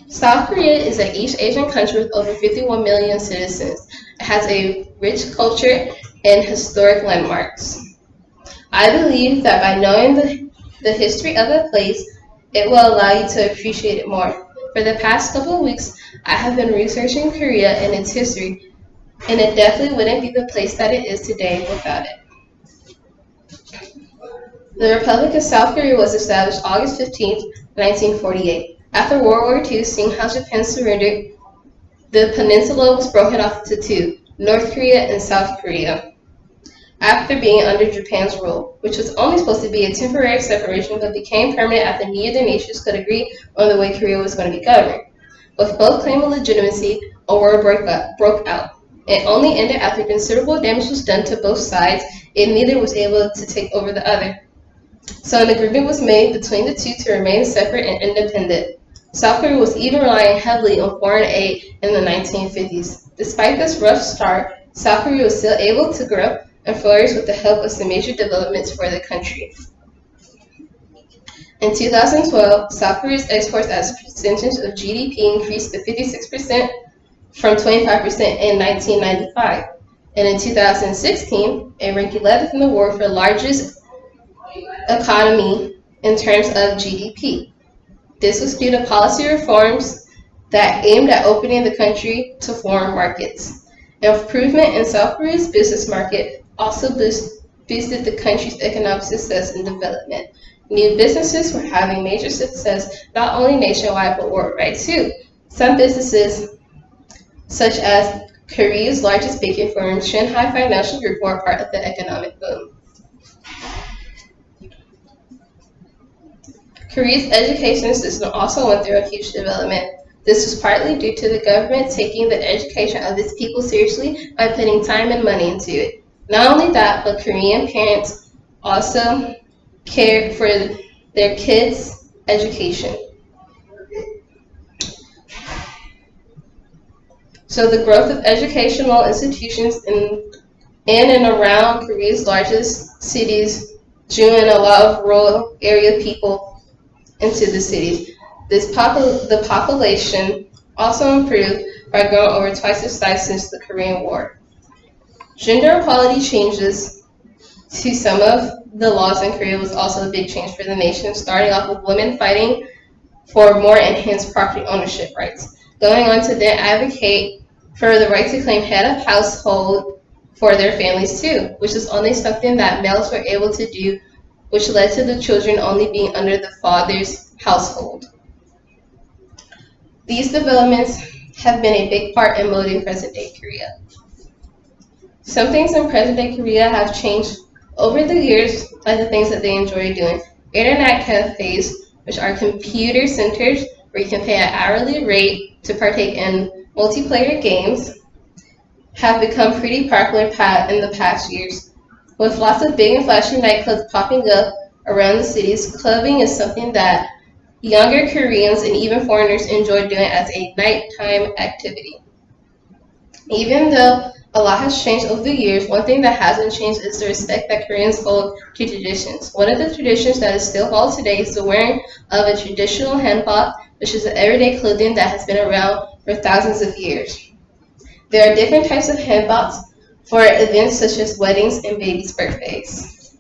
South Korea is an East Asian country with over 51 million citizens. It has a rich culture and historic landmarks. I believe that by knowing the history of a place, it will allow you to appreciate it more. For the past couple of weeks, I have been researching Korea and its history, and it definitely wouldn't be the place that it is today without it. The Republic of South Korea was established August 15th, 1948. After World War II, seeing how Japan surrendered, the peninsula was broken off into two, North Korea and South Korea, after being under Japan's rule, which was only supposed to be a temporary separation but became permanent after neither nations could agree on the way Korea was going to be governed. With both claiming legitimacy, a war broke out. It only ended after considerable damage was done to both sides, and neither was able to take over the other. So an agreement was made between the two to remain separate and independent. South Korea was even relying heavily on foreign aid in the 1950s. Despite this rough start, South Korea was still able to grow and flourish with the help of some major developments for the country. In 2012, South Korea's exports as a percentage of GDP increased to 56% from 25% in 1995. And in 2016, it ranked 11th in the world for largest economy in terms of GDP. This was due to policy reforms that aimed at opening the country to foreign markets. Improvement in South Korea's business market also boosted the country's economic success and development. New businesses were having major success not only nationwide but worldwide too. Some businesses, such as Korea's largest banking firm, Shanghai Financial Group, were part of the economic boom. Korea's education system also went through a huge development. This was partly due to the government taking the education of its people seriously by putting time and money into it. Not only that, but Korean parents also cared for their kids' education. So the growth of educational institutions in and around Korea's largest cities drew in a lot of rural area people into the cities. The population also improved by growing over twice its size since the Korean War. Gender equality changes to some of the laws in Korea was also a big change for the nation, starting off with women fighting for more enhanced property ownership rights, going on to then advocate for the right to claim head of household for their families too, which is only something that males were able to do, which led to the children only being under the father's household. These developments have been a big part in molding present-day Korea. Some things in present-day Korea have changed over the years, like the things that they enjoy doing. Internet cafes, which are computer centers where you can pay an hourly rate to partake in multiplayer games, have become pretty popular in the past years. With lots of big and flashy nightclubs popping up around the cities, clubbing is something that younger Koreans and even foreigners enjoy doing as a nighttime activity. Even though a lot has changed over the years, one thing that hasn't changed is the respect that Koreans hold to traditions. One of the traditions that is still followed today is the wearing of a traditional hanbok, which is an everyday clothing that has been around for thousands of years. There are different types of hanboks for events such as weddings and babies' birthdays.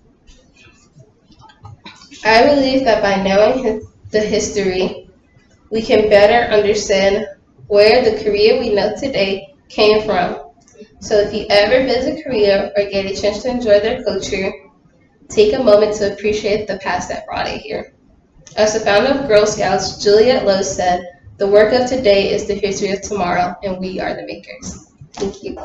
I believe that by knowing the history, we can better understand where the Korea we know today came from. So if you ever visit Korea or get a chance to enjoy their culture, take a moment to appreciate the past that brought it here. As the founder of Girl Scouts, Juliet Lowe said, "The work of today is the history of tomorrow, and we are the makers." Thank you.